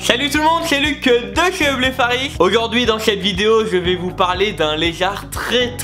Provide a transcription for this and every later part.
Salut tout le monde, c'est Luc de chez Blefari. Aujourd'hui dans cette vidéo je vais vous parler d'un lézard très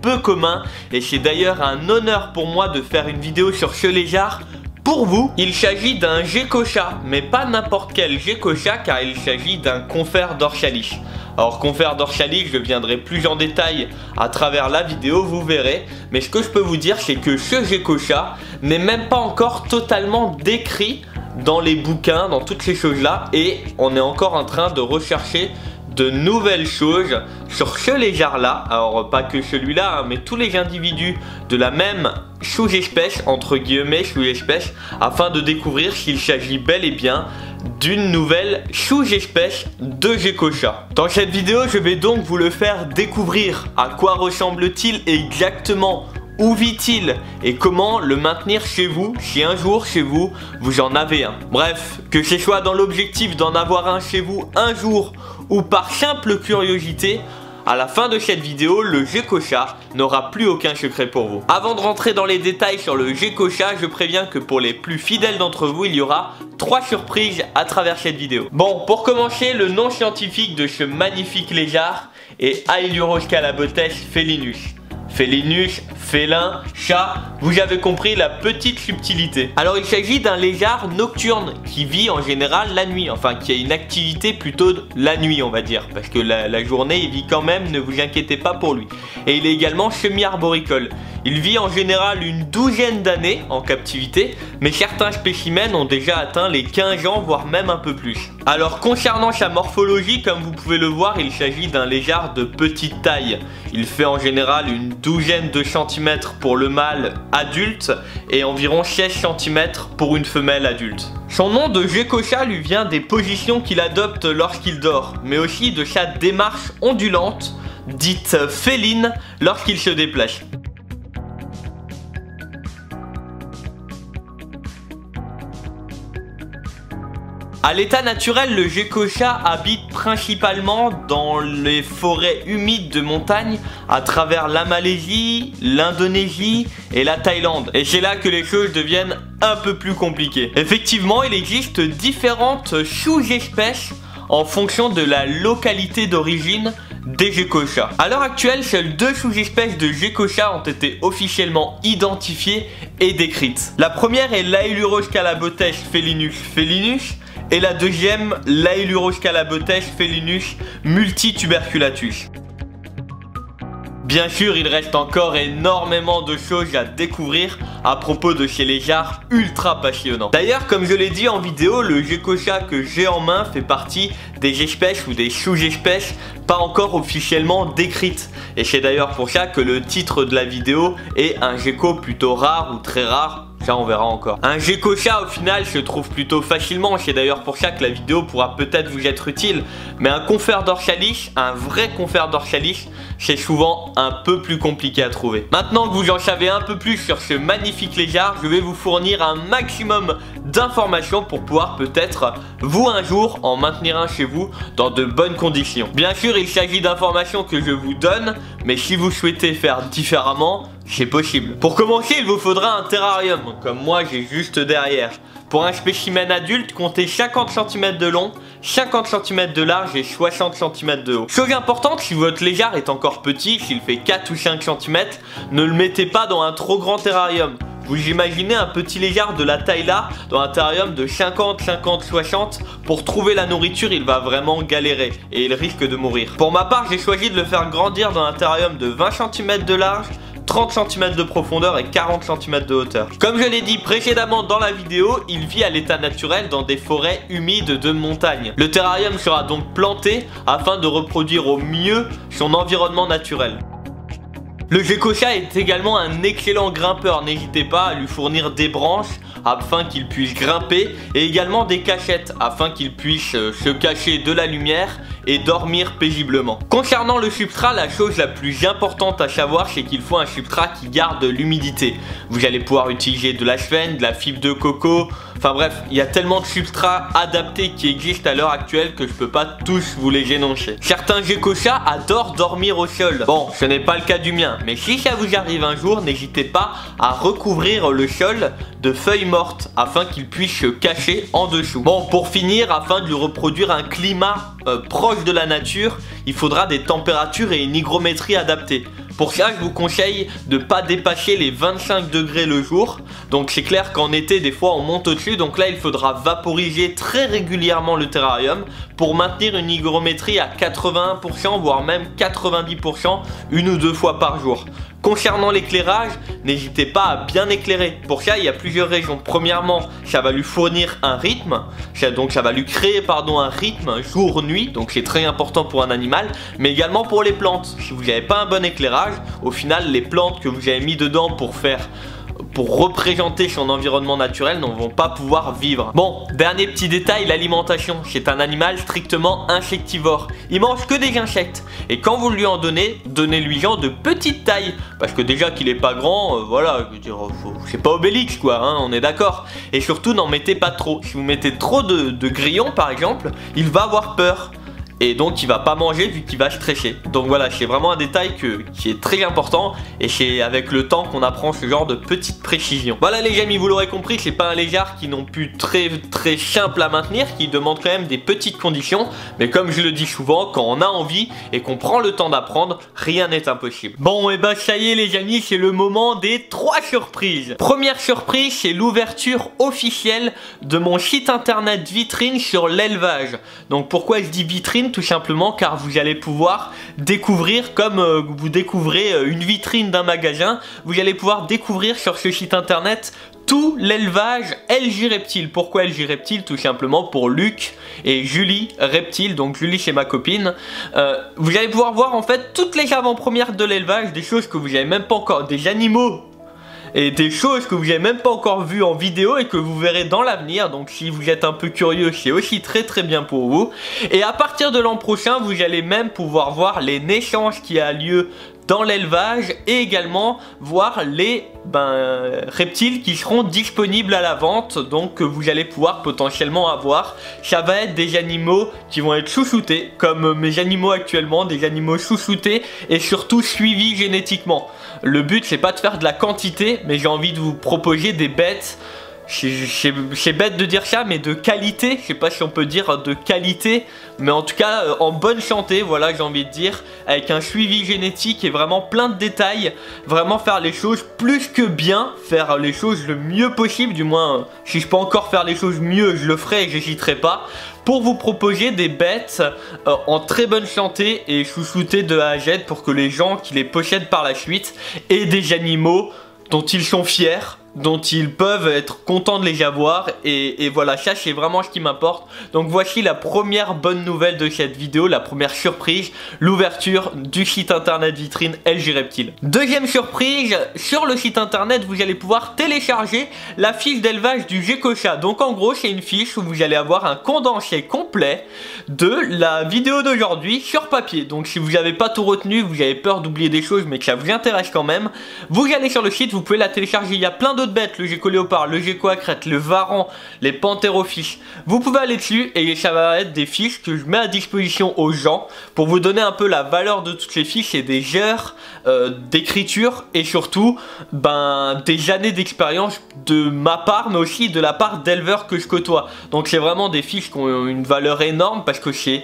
peu commun. Et c'est d'ailleurs un honneur pour moi de faire une vidéo sur ce lézard pour vous. Il s'agit d'un gecko-chat, mais pas n'importe quel gecko-chat, car il s'agit d'un confère dorsalis. Alors confère dorsalis, je viendrai plus en détail à travers la vidéo, vous verrez. Mais ce que je peux vous dire, c'est que ce gecko-chat n'est même pas encore totalement décrit dans les bouquins, dans toutes ces choses-là. Et on est encore en train de rechercher de nouvelles choses sur ce lézard-là. Alors pas que celui-là, hein, mais tous les individus de la même sous-espèce, entre guillemets sous-espèce, afin de découvrir s'il s'agit bel et bien d'une nouvelle sous-espèce de gecko-chat. Dans cette vidéo, je vais donc vous le faire découvrir. À quoi ressemble-t-il exactement? Où vit-il? Et comment le maintenir chez vous si un jour chez vous, vous en avez un? Bref, que ce soit dans l'objectif d'en avoir un chez vous un jour ou par simple curiosité, à la fin de cette vidéo, le gecko-chat n'aura plus aucun secret pour vous. Avant de rentrer dans les détails sur le gecko-chat, je préviens que pour les plus fidèles d'entre vous, il y aura 3 surprises à travers cette vidéo. Bon, pour commencer, le nom scientifique de ce magnifique lézard est Ailuroscalabotes felinus. Félinus, félin, chat, vous avez compris la petite subtilité. Alors il s'agit d'un lézard nocturne qui vit en général la nuit, enfin qui a une activité plutôt la nuit on va dire, parce que la journée il vit quand même, ne vous inquiétez pas pour lui. Et il est également semi-arboricole. Il vit en général une douzaine d'années en captivité, mais certains spécimens ont déjà atteint les 15 ans, voire même un peu plus. Alors concernant sa morphologie, comme vous pouvez le voir, il s'agit d'un lézard de petite taille. Il fait en général une douzaine de centimètres pour le mâle adulte et environ 16 cm pour une femelle adulte. Son nom de gecko-chat lui vient des positions qu'il adopte lorsqu'il dort, mais aussi de sa démarche ondulante, dite féline, lorsqu'il se déplace. À l'état naturel, le gecko-chat habite principalement dans les forêts humides de montagne à travers la Malaisie, l'Indonésie et la Thaïlande. Et c'est là que les choses deviennent un peu plus compliquées. Effectivement, il existe différentes sous-espèces en fonction de la localité d'origine des gecko-chats. À l'heure actuelle, seules 2 sous-espèces de gecko-chats ont été officiellement identifiées et décrites. La première est l'Ailuroscalabotes felinus felinus. Et la deuxième, l'Ailuroscalabotes felinus multituberculatus. Bien sûr, il reste encore énormément de choses à découvrir à propos de ces lézards ultra passionnants. D'ailleurs, comme je l'ai dit en vidéo, le gecko-chat que j'ai en main fait partie des espèces ou des sous-espèces pas encore officiellement décrites. Et c'est d'ailleurs pour ça que le titre de la vidéo est un gecko plutôt rare ou très rare. Ça on verra encore. Un gecko-chat au final se trouve plutôt facilement. C'est d'ailleurs pour ça que la vidéo pourra peut-être vous être utile. Mais un confère dorsalis, un vrai confère dorsalis, c'est souvent un peu plus compliqué à trouver. Maintenant que vous en savez un peu plus sur ce magnifique lézard, je vais vous fournir un maximum d'informations pour pouvoir peut-être vous un jour en maintenir un chez vous dans de bonnes conditions. Bien sûr, il s'agit d'informations que je vous donne, mais si vous souhaitez faire différemment, c'est possible. Pour commencer, il vous faudra un terrarium, comme moi j'ai juste derrière. Pour un spécimen adulte, comptez 50 cm de long, 50 cm de large et 60 cm de haut. Chose importante, si votre lézard est encore petit, s'il fait 4 ou 5 cm, ne le mettez pas dans un trop grand terrarium. Vous imaginez un petit lézard de la taille là, dans un terrarium de 50, 50, 60, pour trouver la nourriture, il va vraiment galérer et il risque de mourir. Pour ma part, j'ai choisi de le faire grandir dans un terrarium de 20 cm de large, 30 cm de profondeur et 40 cm de hauteur. Comme je l'ai dit précédemment dans la vidéo, il vit à l'état naturel dans des forêts humides de montagne. Le terrarium sera donc planté afin de reproduire au mieux son environnement naturel. Le gecko-chat est également un excellent grimpeur, n'hésitez pas à lui fournir des branches afin qu'il puisse grimper et également des cachettes afin qu'il puisse se cacher de la lumière et dormir paisiblement. Concernant le substrat, la chose la plus importante à savoir, c'est qu'il faut un substrat qui garde l'humidité. Vous allez pouvoir utiliser de la sphène, de la fibre de coco, enfin bref, il y a tellement de substrats adaptés qui existent à l'heure actuelle que je peux pas tous vous les énoncer. Certains gecko-chats adorent dormir au sol. Bon, ce n'est pas le cas du mien. Mais si ça vous arrive un jour, n'hésitez pas à recouvrir le sol de feuilles mortes afin qu'il puisse se cacher en dessous. Bon, pour finir, afin de lui reproduire un climat proche de la nature, il faudra des températures et une hygrométrie adaptée. Pour ça, je vous conseille de ne pas dépasser les 25 degrés le jour. Donc c'est clair qu'en été, des fois, on monte au-dessus. Donc là, il faudra vaporiser très régulièrement le terrarium pour maintenir une hygrométrie à 81%, voire même 90%, une ou deux fois par jour. Concernant l'éclairage, n'hésitez pas à bien éclairer. Pour ça, il y a plusieurs raisons. Premièrement, ça va lui fournir un rythme. Donc ça va lui créer un rythme jour-nuit. Donc c'est très important pour un animal. Mais également pour les plantes. Si vous n'avez pas un bon éclairage, au final, les plantes que vous avez mis dedans pour représenter son environnement naturel ne vont pas pouvoir vivre. Bon, dernier petit détail, l'alimentation. C'est un animal strictement insectivore. Il mange que des insectes. Et quand vous lui en donnez, donnez-lui genre de petite taille. Parce que déjà qu'il est pas grand, voilà, je veux dire, c'est pas Obélix quoi, hein, on est d'accord. Et surtout, n'en mettez pas trop. Si vous mettez trop de grillons par exemple, il va avoir peur. Et donc il va pas manger vu qu'il va stresser. Donc voilà, c'est vraiment un détail qui est très important. Et c'est avec le temps qu'on apprend ce genre de petites précisions. Voilà les amis, vous l'aurez compris, c'est pas un lézard qui non plus très simple à maintenir, qui demande quand même des petites conditions. Mais comme je le dis souvent, quand on a envie et qu'on prend le temps d'apprendre, rien n'est impossible. Bon et bah ça y est les amis, c'est le moment des 3 surprises. Première surprise, c'est l'ouverture officielle de mon site internet vitrine sur l'élevage. Donc pourquoi je dis vitrine? Tout simplement car vous allez pouvoir découvrir, comme vous découvrez une vitrine d'un magasin, vous allez pouvoir découvrir sur ce site internet tout l'élevage LJ Reptile. Pourquoi LJ Reptile? Tout simplement pour Luc et Julie Reptile. Donc Julie c'est ma copine. Vous allez pouvoir voir en fait toutes les avant-premières de l'élevage, des choses que vous n'avez même pas encore, des animaux et des choses que vous n'avez même pas encore vues en vidéo et que vous verrez dans l'avenir. Donc si vous êtes un peu curieux, c'est aussi très bien pour vous. Et à partir de l'an prochain, vous allez même pouvoir voir les naissances qui a lieu dans l'élevage et également voir les reptiles qui seront disponibles à la vente, donc que vous allez pouvoir potentiellement avoir. Ça va être des animaux qui vont être chouchoutés comme mes animaux actuellement, des animaux chouchoutés et surtout suivis génétiquement. Le but c'est pas de faire de la quantité, mais j'ai envie de vous proposer des bêtes. C'est bête de dire ça, mais de qualité. Je sais pas si on peut dire de qualité, mais en tout cas en bonne santé, voilà, j'ai envie de dire, avec un suivi génétique et vraiment plein de détails. Vraiment faire les choses plus que bien, faire les choses le mieux possible. Du moins, si je peux encore faire les choses mieux, je le ferai et j'hésiterai pas, pour vous proposer des bêtes en très bonne santé et chouchoutées de A à Z pour que les gens qui les possèdent par la suite aient des animaux dont ils sont fiers, dont ils peuvent être contents de les avoir et voilà, ça c'est vraiment ce qui m'importe. Donc voici la première bonne nouvelle de cette vidéo, la première surprise, l'ouverture du site internet vitrine LJ Reptile. Deuxième surprise, sur le site internet vous allez pouvoir télécharger la fiche d'élevage du Gecko-chat. Donc en gros c'est une fiche où vous allez avoir un condensé complet de la vidéo d'aujourd'hui sur papier. Donc si vous n'avez pas tout retenu, vous avez peur d'oublier des choses mais que ça vous intéresse quand même, vous allez sur le site, vous pouvez la télécharger. Il y a plein d'autres bêtes, le gecko léopard, le gecko à crête, le varan, les panthérophiches. Vous pouvez aller dessus et ça va être des fiches que je mets à disposition aux gens pour vous donner un peu la valeur de toutes ces fiches et des heures d'écriture et surtout des années d'expérience de ma part mais aussi de la part d'éleveurs que je côtoie. Donc c'est vraiment des fiches qui ont une valeur énorme parce que c'est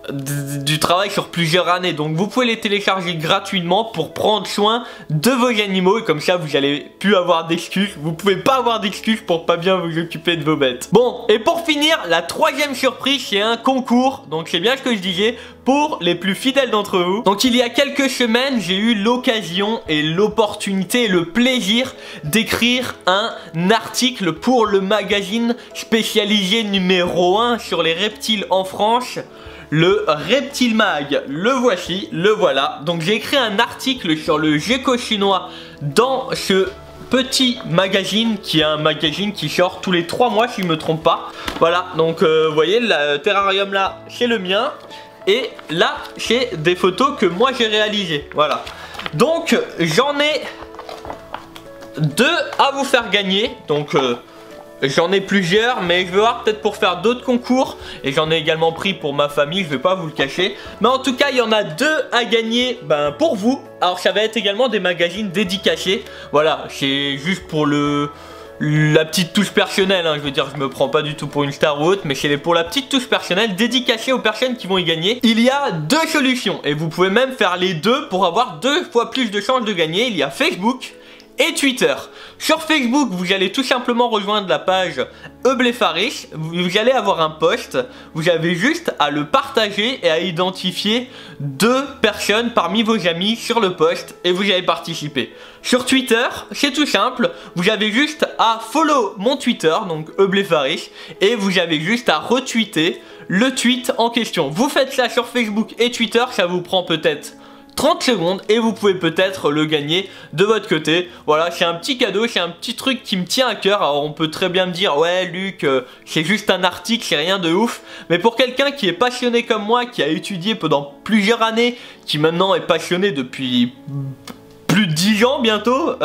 du travail sur plusieurs années. Donc vous pouvez les télécharger gratuitement pour prendre soin de vos animaux et comme ça vous allez plus avoir d'excuses. Vous pouvez pas avoir d'excuses pour pas bien vous occuper de vos bêtes. Bon, et pour finir, la troisième surprise, c'est un concours. Donc c'est bien ce que je disais pour les plus fidèles d'entre vous. Donc il y a quelques semaines, j'ai eu l'occasion et l'opportunité et le plaisir d'écrire un article pour le magazine spécialisé numéro 1 sur les reptiles en France, le Reptile Mag. Le voici, le voilà. Donc j'ai écrit un article sur le gecko chinois dans ce petit magazine qui est un magazine qui sort tous les 3 mois si je me trompe pas. Voilà, donc vous voyez le terrarium là c'est le mien et là c'est des photos que moi j'ai réalisées. Voilà, donc j'en ai 2 à vous faire gagner. Donc j'en ai plusieurs, mais je vais voir peut-être pour faire d'autres concours. Et j'en ai également pris pour ma famille, je vais pas vous le cacher. Mais en tout cas, il y en a 2 à gagner pour vous. Alors ça va être également des magazines dédicacés. Voilà, c'est juste pour la petite touche personnelle, hein. Je veux dire, je me prends pas du tout pour une star ou autre, mais c'est pour la petite touche personnelle dédicacée aux personnes qui vont y gagner. Il y a 2 solutions et vous pouvez même faire les 2 pour avoir 2 fois plus de chances de gagner. Il y a Facebook et Twitter. Sur Facebook, vous allez tout simplement rejoindre la page Eublefaris. Vous allez avoir un post. Vous avez juste à le partager et à identifier 2 personnes parmi vos amis sur le post et vous allez participer. Sur Twitter, c'est tout simple. Vous avez juste à follow mon Twitter, donc Eublefaris, et vous avez juste à retweeter le tweet en question. Vous faites ça sur Facebook et Twitter, ça vous prend peut-être 30 secondes et vous pouvez peut-être le gagner de votre côté. Voilà, c'est un petit cadeau, c'est un petit truc qui me tient à cœur. Alors on peut très bien me dire, ouais Luc, c'est juste un article, c'est rien de ouf. Mais pour quelqu'un qui est passionné comme moi, qui a étudié pendant plusieurs années, qui maintenant est passionné depuis plus de 10 ans bientôt,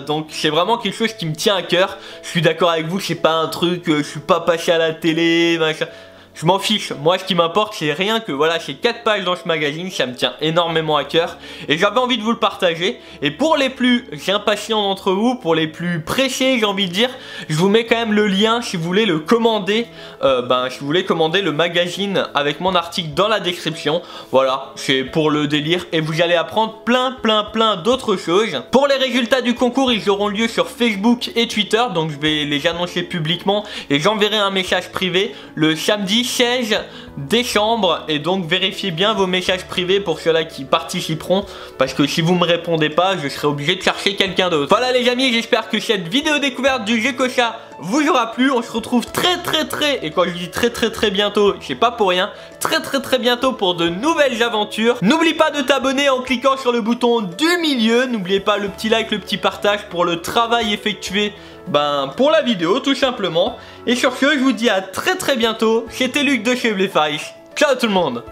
donc c'est vraiment quelque chose qui me tient à cœur. Je suis d'accord avec vous, c'est pas un truc, je suis pas passé à la télé, machin. Je m'en fiche, moi ce qui m'importe c'est rien que voilà, j'ai 4 pages dans ce magazine, ça me tient énormément à cœur et j'avais envie de vous le partager. Et pour les plus impatients d'entre vous, pour les plus pressés j'ai envie de dire, je vous mets quand même le lien si vous voulez le commander, si vous voulez commander le magazine avec mon article dans la description. Voilà, c'est pour le délire et vous allez apprendre plein d'autres choses. Pour les résultats du concours, ils auront lieu sur Facebook et Twitter, donc je vais les annoncer publiquement et j'enverrai un message privé le samedi 16 décembre, et donc vérifiez bien vos messages privés pour ceux-là qui participeront, parce que si vous me répondez pas, je serai obligé de chercher quelqu'un d'autre. Voilà les amis, j'espère que cette vidéo découverte du Gekocha vous aura plu. On se retrouve très, et quand je dis très bientôt, c'est pas pour rien, très bientôt pour de nouvelles aventures. N'oublie pas de t'abonner en cliquant sur le bouton du milieu. N'oubliez pas le petit like, le petit partage pour le travail effectué pour la vidéo tout simplement. Et sur ce, je vous dis à très bientôt. C'était Luc de chez Eublefaris. Ciao tout le monde.